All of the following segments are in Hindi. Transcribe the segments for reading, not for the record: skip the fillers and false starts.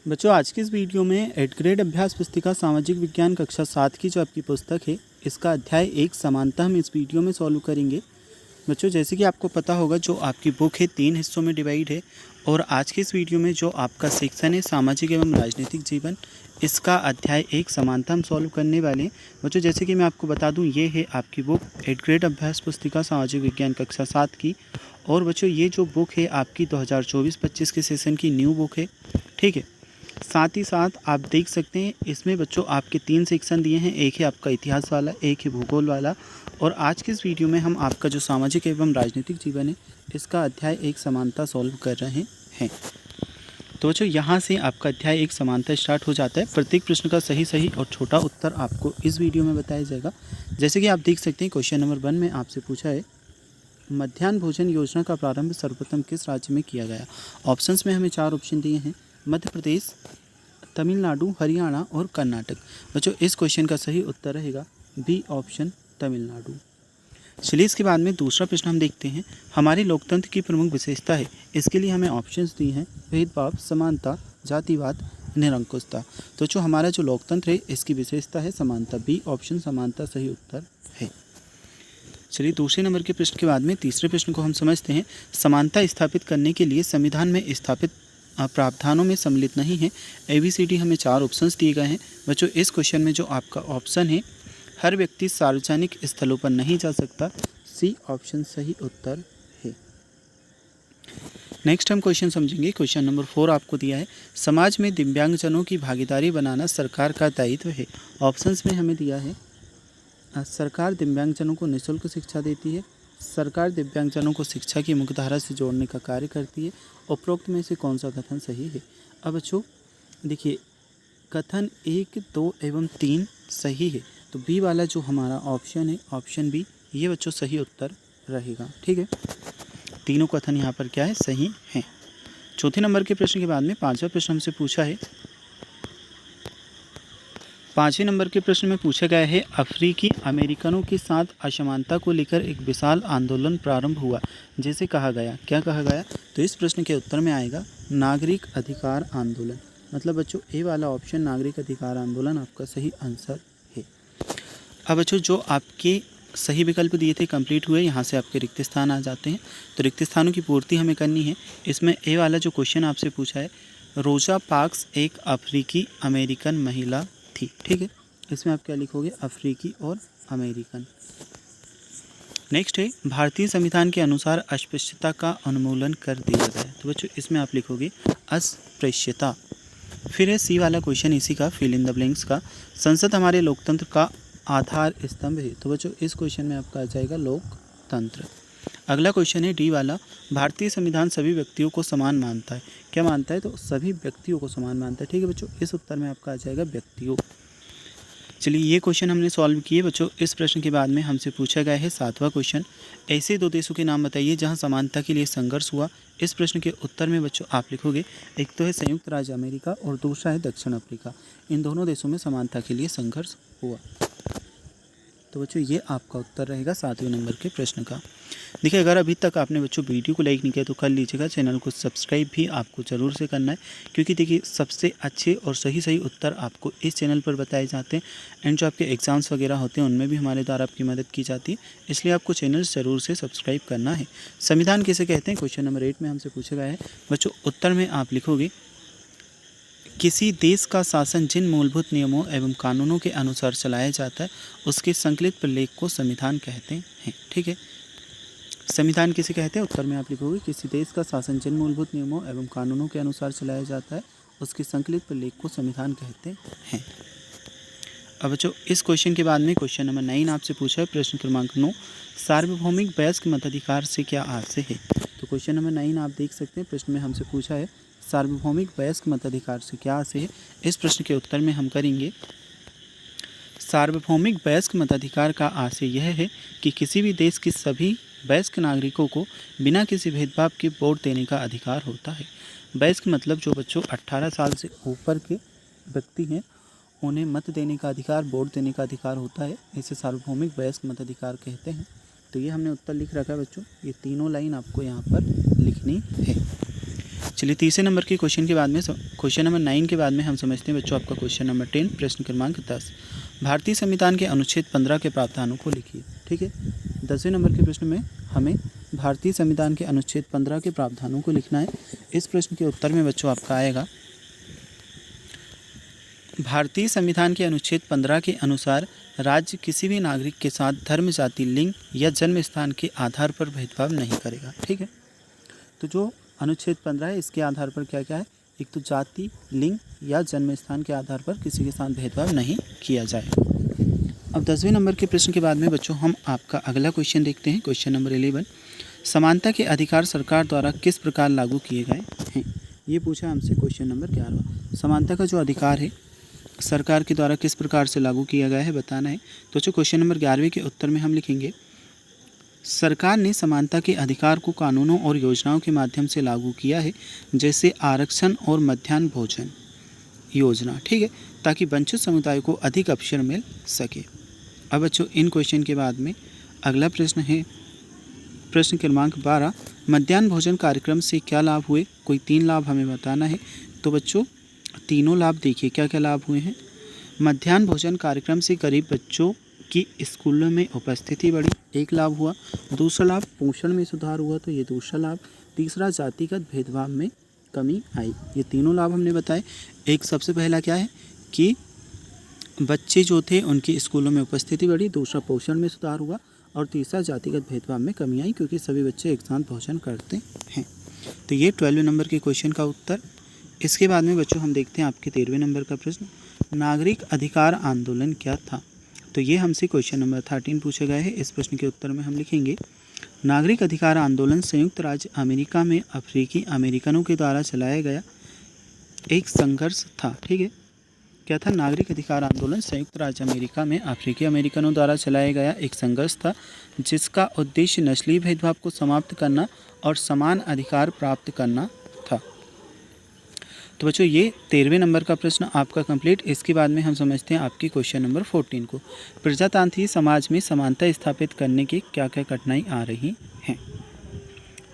बच्चों आज की इस वीडियो में 8th ग्रेड अभ्यास पुस्तिका सामाजिक विज्ञान कक्षा 7 की जो आपकी पुस्तक है इसका अध्याय 1 समानता हम इस वीडियो में सॉल्व करेंगे। बच्चों जैसे कि आपको पता होगा जो आपकी बुक है 3 हिस्सों में डिवाइड है और आज के इस वीडियो में जो आपका सेक्शन है सामाजिक एवं राजनीतिक जीवन, इसका अध्याय 1 समानता हम सॉल्व करने वाले हैं। बच्चों जैसे कि मैं आपको बता दूं ये है आपकी बुक 8th ग्रेड अभ्यास पुस्तिका सामाजिक विज्ञान कक्षा 7 की। और बच्चों ये जो बुक है आपकी 2024-25 के सेशन की न्यू बुक है, ठीक है। साथ ही साथ आप देख सकते हैं इसमें बच्चों आपके 3 सेक्शन दिए हैं, एक है आपका इतिहास वाला, एक है भूगोल वाला। और आज के इस वीडियो में हम आपका जो सामाजिक एवं राजनीतिक जीवन है इसका अध्याय 1 समानता सॉल्व कर रहे हैं। तो बच्चों यहाँ से आपका अध्याय 1 समानता स्टार्ट हो जाता है। प्रत्येक प्रश्न का सही और छोटा उत्तर आपको इस वीडियो में बताया जाएगा। जैसे कि आप देख सकते हैं क्वेश्चन नंबर 1 में आपसे पूछा है मध्याह्न भोजन योजना का प्रारंभ सर्वप्रथम किस राज्य में किया गया। ऑप्शंस में हमें 4 ऑप्शन दिए हैं, मध्य प्रदेश, तमिलनाडु, हरियाणा और कर्नाटक। बच्चों इस क्वेश्चन का सही उत्तर रहेगा बी ऑप्शन तमिलनाडु। चलिए इसके बाद में दूसरा प्रश्न हम देखते हैं, हमारे लोकतंत्र की प्रमुख विशेषता है। इसके लिए हमें ऑप्शंस दिए हैं भेदभाव, समानता, जातिवाद, निरंकुशता। तो जो हमारा जो लोकतंत्र है इसकी विशेषता है समानता, बी ऑप्शन समानता सही उत्तर है। चलिए दूसरे नंबर के प्रश्न के बाद में तीसरे प्रश्न को हम समझते हैं, समानता स्थापित करने के लिए संविधान में स्थापित प्रावधानों में सम्मिलित नहीं है। ABCD हमें 4 ऑप्शंस दिए गए हैं। बच्चों इस क्वेश्चन में जो आपका ऑप्शन है हर व्यक्ति सार्वजनिक स्थलों पर नहीं जा सकता, सी ऑप्शन सही उत्तर है। नेक्स्ट हम क्वेश्चन समझेंगे। क्वेश्चन नंबर 4 आपको दिया है, समाज में दिव्यांगजनों की भागीदारी बनाना सरकार का दायित्व है। ऑप्शंस में हमें दिया है सरकार दिव्यांगजनों को निःशुल्क शिक्षा देती है, सरकार दिव्यांगजनों को शिक्षा की मुख्यधारा से जोड़ने का कार्य करती है। उपरोक्त में से कौन सा कथन सही है। अब बच्चों देखिए कथन 1, 2 एवं 3 सही है, तो बी वाला जो हमारा ऑप्शन है ऑप्शन बी ये बच्चों सही उत्तर रहेगा, ठीक है। तीनों कथन यहाँ पर क्या है सही हैं। चौथे नंबर के प्रश्न के बाद में पांचवा प्रश्न हमसे पूछा है, पाँचवें नंबर के प्रश्न में पूछा गया है अफ्रीकी अमेरिकनों के साथ असमानता को लेकर एक विशाल आंदोलन प्रारंभ हुआ जैसे कहा गया। क्या कहा गया, तो इस प्रश्न के उत्तर में आएगा नागरिक अधिकार आंदोलन। मतलब बच्चों ए वाला ऑप्शन नागरिक अधिकार आंदोलन आपका सही आंसर है। अब बच्चों जो आपके सही विकल्प दिए थे कंप्लीट हुए, यहाँ से आपके रिक्त स्थान आ जाते हैं। तो रिक्त स्थानों की पूर्ति हमें करनी है। इसमें ए वाला जो क्वेश्चन आपसे पूछा है, रोजा पार्क्स एक अफ्रीकी अमेरिकन महिला थी, ठीक है। इसमें आप क्या लिखोगे अफ्रीकी और अमेरिकन। नेक्स्ट है भारतीय संविधान के अनुसार अस्पृश्यता का उन्मूलन कर दिया गया। तो बच्चों इसमें आप लिखोगे अस्पृश्यता। फिर है सी वाला क्वेश्चन इसी का फिल इन द ब्लैंक्स का, संसद हमारे लोकतंत्र का आधार स्तंभ है। तो बच्चों इस क्वेश्चन में आपका आ जाएगा लोकतंत्र। अगला क्वेश्चन है डी वाला, भारतीय संविधान सभी व्यक्तियों को समान मानता है। क्या मानता है, तो सभी व्यक्तियों को समान मानता है, ठीक है बच्चों। इस उत्तर में आपका आ जाएगा व्यक्तियों। चलिए ये क्वेश्चन हमने सॉल्व किए बच्चों। इस प्रश्न के बाद में हमसे पूछा गया है 7वां क्वेश्चन, ऐसे 2 देशों के नाम बताइए जहां समानता के लिए संघर्ष हुआ। इस प्रश्न के उत्तर में बच्चों आप लिखोगे, एक तो है संयुक्त राज्य अमेरिका और दूसरा है दक्षिण अफ्रीका। इन दोनों देशों में समानता के लिए संघर्ष हुआ। तो बच्चों ये आपका उत्तर रहेगा 7वें नंबर के प्रश्न का। देखिए अगर अभी तक आपने बच्चों वीडियो को लाइक नहीं किया तो कर लीजिएगा, चैनल को सब्सक्राइब भी आपको ज़रूर से करना है, क्योंकि देखिए सबसे अच्छे और सही उत्तर आपको इस चैनल पर बताए जाते हैं। एंड जो आपके एग्ज़ाम्स वगैरह होते हैं उनमें भी हमारे द्वारा आपकी मदद की जाती है, इसलिए आपको चैनल ज़रूर से सब्सक्राइब करना है। संविधान किसे कहते हैं, क्वेश्चन नंबर 8 में हमसे पूछा गया है। बच्चों उत्तर में आप लिखोगे, किसी देश का शासन जिन मूलभूत नियमों एवं कानूनों के अनुसार चलाया जाता है उसके संकलित प्रलेख को संविधान कहते हैं, ठीक है। संविधान किसे कहते हैं, उत्तर में आप लिखोगे, किसी देश का शासन जिन मूलभूत नियमों एवं कानूनों के अनुसार चलाया जाता है उसके संकलित प्रलेख को संविधान कहते हैं। अब बच्चों इस क्वेश्चन के बाद में क्वेश्चन नंबर 9 आपसे पूछा है, प्रश्न क्रमांक 9, सार्वभौमिक वयस्क मताधिकार से क्या आशय है। तो क्वेश्चन नंबर 9 आप देख सकते हैं, प्रश्न में हमसे पूछा है सार्वभौमिक वयस्क मताधिकार से क्या आशय है। इस प्रश्न के उत्तर में हम करेंगे, सार्वभौमिक वयस्क मताधिकार का आशय यह है कि किसी भी देश के सभी वयस्क नागरिकों को बिना किसी भेदभाव के वोट देने का अधिकार होता है। वयस्क मतलब जो बच्चों 18 साल से ऊपर के व्यक्ति हैं उन्हें मत देने का अधिकार, वोट देने का अधिकार होता है। इसे सार्वभौमिक वयस्क मताधिकार कहते हैं। तो ये हमने उत्तर लिख रखा है बच्चों, ये तीनों लाइन आपको यहाँ पर लिखनी है। चलिए तीसरे नंबर के क्वेश्चन के बाद में क्वेश्चन नंबर 9 के बाद में हम समझते हैं बच्चों आपका क्वेश्चन नंबर 10 प्रश्न क्रमांक 10। भारतीय संविधान के अनुच्छेद 15 के प्रावधानों को लिखिए। ठीक है, 10वें नंबर के प्रश्न में हमें भारतीय संविधान के अनुच्छेद 15 के प्रावधानों को लिखना है। इस प्रश्न के उत्तर में बच्चों आपका आएगा भारतीय संविधान के अनुच्छेद 15 के अनुसार राज्य किसी भी नागरिक के साथ धर्म, जाति, लिंग या जन्म स्थान के आधार पर भेदभाव नहीं करेगा। ठीक है, तो जो अनुच्छेद 15 है इसके आधार पर क्या क्या है, एक तो जाति, लिंग या जन्म स्थान के आधार पर किसी के साथ भेदभाव नहीं किया जाएगा। अब 10वें नंबर के प्रश्न के बाद में बच्चों हम आपका अगला क्वेश्चन देखते हैं। क्वेश्चन नंबर 11, समानता के अधिकार सरकार द्वारा किस प्रकार लागू किए गए हैं। ये पूछा हमसे क्वेश्चन नंबर 11। समानता का जो अधिकार है सरकार के द्वारा किस प्रकार से लागू किया गया है बताना है। तो जो क्वेश्चन नंबर 11वें के उत्तर में हम लिखेंगे सरकार ने समानता के अधिकार को कानूनों और योजनाओं के माध्यम से लागू किया है, जैसे आरक्षण और मध्याह्न भोजन योजना। ठीक है, ताकि वंचित समुदाय को अधिक अवसर मिल सके। अब बच्चों इन क्वेश्चन के बाद में अगला प्रश्न है प्रश्न क्रमांक 12, मध्याह्न भोजन कार्यक्रम से क्या लाभ हुए। कोई 3 लाभ हमें बताना है। तो बच्चों तीनों लाभ देखिए क्या क्या लाभ हुए हैं। मध्याह्न भोजन कार्यक्रम से गरीब बच्चों की स्कूलों में उपस्थिति बढ़ी, एक लाभ हुआ। दूसरा लाभ पोषण में सुधार हुआ, तो ये दूसरा लाभ। तीसरा जातिगत भेदभाव में कमी आई। ये तीनों लाभ हमने बताए। एक सबसे पहला क्या है कि बच्चे जो थे उनकी स्कूलों में उपस्थिति बढ़ी, दूसरा पोषण में सुधार हुआ और तीसरा जातिगत भेदभाव में कमी आई, क्योंकि सभी बच्चे एक साथ भोजन करते हैं। तो ये 12वें नंबर के क्वेश्चन का उत्तर। इसके बाद में बच्चों हम देखते हैं आपके 13वें नंबर का प्रश्न, नागरिक अधिकार आंदोलन क्या था। तो ये हमसे क्वेश्चन नंबर 13 पूछा गया है। इस प्रश्न के उत्तर में हम लिखेंगे नागरिक अधिकार आंदोलन संयुक्त राज्य अमेरिका में अफ्रीकी अमेरिकनों के द्वारा चलाया गया एक संघर्ष था। ठीक है, क्या था, नागरिक अधिकार आंदोलन संयुक्त राज्य अमेरिका में अफ्रीकी अमेरिकनों द्वारा चलाया गया एक संघर्ष था, जिसका उद्देश्य नस्लीय भेदभाव को समाप्त करना और समान अधिकार प्राप्त करना था। तो बच्चों ये 13वें नंबर का प्रश्न आपका कंप्लीट। इसके बाद में हम समझते हैं आपकी क्वेश्चन नंबर 14 को, प्रजातांत्रिक समाज में समानता स्थापित करने की क्या क्या कठिनाई आ रही हैं।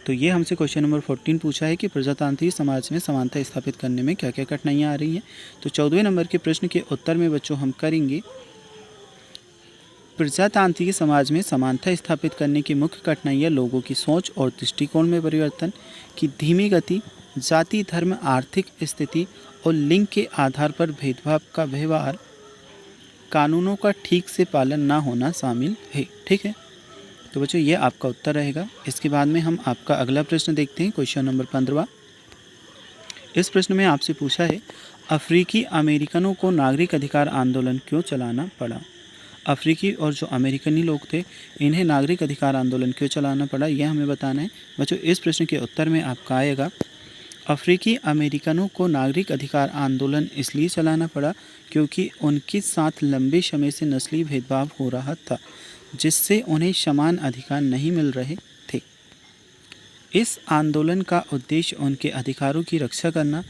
तो ये हमसे क्वेश्चन नंबर 14 पूछा है कि प्रजातांत्रिक समाज में समानता स्थापित करने में क्या क्या कठिनाइयाँ आ रही हैं। तो 14वें नंबर के प्रश्न के उत्तर में बच्चों हम करेंगे प्रजातांत्रिक समाज में समानता स्थापित करने की मुख्य कठिनाइयाँ लोगों की सोच और दृष्टिकोण में परिवर्तन की धीमी गति, जाति, धर्म, आर्थिक स्थिति और लिंग के आधार पर भेदभाव का व्यवहार, कानूनों का ठीक से पालन ना होना शामिल है। ठीक है, तो बच्चों ये आपका उत्तर रहेगा। इसके बाद में हम आपका अगला प्रश्न देखते हैं, क्वेश्चन नंबर 15। इस प्रश्न में आपसे पूछा है अफ्रीकी अमेरिकनों को नागरिक अधिकार आंदोलन क्यों चलाना पड़ा। अफ्रीकी और जो अमेरिकनी लोग थे इन्हें नागरिक अधिकार आंदोलन क्यों चलाना पड़ा, यह हमें बताना है। बच्चों इस प्रश्न के उत्तर में आपका आएगा अफ्रीकी अमेरिकनों को नागरिक अधिकार आंदोलन इसलिए चलाना पड़ा क्योंकि उनके साथ लंबे समय से नस्लीय भेदभाव हो रहा था, जिससे उन्हें समान अधिकार नहीं मिल रहे थे। इस आंदोलन का उद्देश्य उनके अधिकारों की रक्षा करना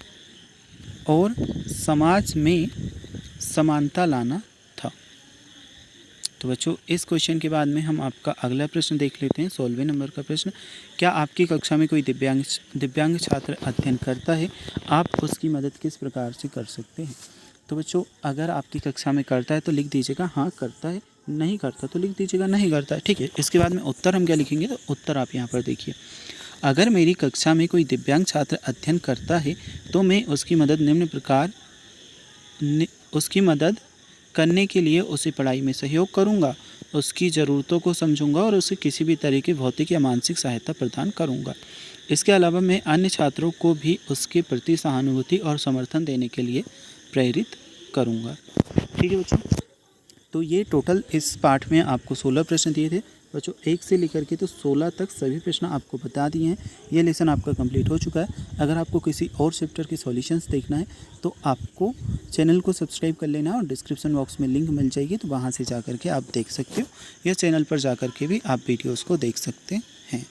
और समाज में समानता लाना था। तो बच्चों इस क्वेश्चन के बाद में हम आपका अगला प्रश्न देख लेते हैं, 16वें नंबर का प्रश्न। क्या आपकी कक्षा में कोई दिव्यांग छात्र अध्ययन करता है, आप उसकी मदद किस प्रकार से कर सकते हैं। तो बच्चों अगर आपकी कक्षा में करता है तो लिख दीजिएगा हाँ करता है, नहीं करता तो लिख दीजिएगा नहीं करता है। ठीक है, इसके बाद में उत्तर हम क्या लिखेंगे, तो उत्तर आप यहाँ पर देखिए, अगर मेरी कक्षा में कोई दिव्यांग छात्र अध्ययन करता है तो मैं उसकी मदद करने के लिए उसे पढ़ाई में सहयोग करूंगा, उसकी ज़रूरतों को समझूंगा और उसे किसी भी तरह की भौतिक या मानसिक सहायता प्रदान करूंगा। इसके अलावा मैं अन्य छात्रों को भी उसके प्रति सहानुभूति और समर्थन देने के लिए प्रेरित करूंगा। ठीक है बच्चों, तो ये टोटल इस पार्ट में आपको 16 प्रश्न दिए थे बच्चों, 1 से लेकर के तो 16 तक सभी प्रश्न आपको बता दिए हैं। ये लेसन आपका कंप्लीट हो चुका है। अगर आपको किसी और चैप्टर के सॉल्यूशंस देखना है तो आपको चैनल को सब्सक्राइब कर लेना है और डिस्क्रिप्शन बॉक्स में लिंक मिल जाएगी, तो वहाँ से जा कर के आप देख सकते हो, या चैनल पर जा कर के भी आप वीडियोज़ को देख सकते हैं।